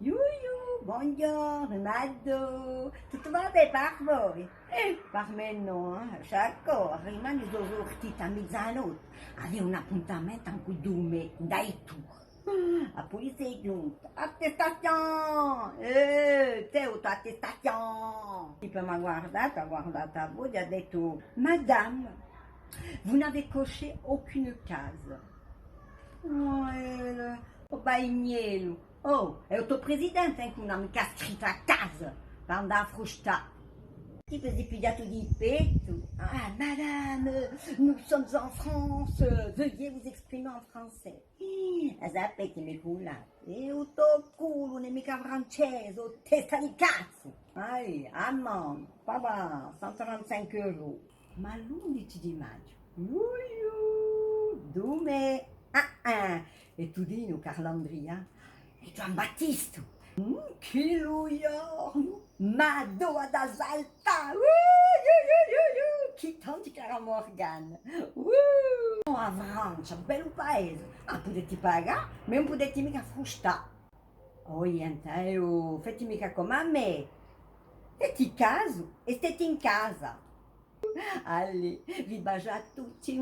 Iuiu, buongiorno, tutto va bene per voi? Per me no, sciacco, rimani sortita a mezzanotte. Avevo un appuntamento con Dume, dai tu. La polizia è giunta. Attestazione! T'è attestazione! Il tipo mi ha guardato a voi e ha detto, Madame, vous n'avez coché aucune case. Oh, o bagnelo. Oh, è il tuo presidente che non ha mica scritto a casa per andare a frustare. Ti sei pigliato di petto. Ah, madame, nous sommes en France, veuillez vous exprimer en français. Sapete mi culla. E il tuo culo non è mica francese, o testa di cazzo. Ammon, papà, 135 euro. Ma l'11 di maggio, dove? E tu di Carlandria? E Gian Battista? Che luiorno! Mado ad asalta! Chi tanti cara Morgan! A Francia, bello paese! Ah, potete pagare, ma non potete mica frustare! Oh, niente, fatti mica come a me! Fatti caso e state in casa! Allez, vi bacio a tutti!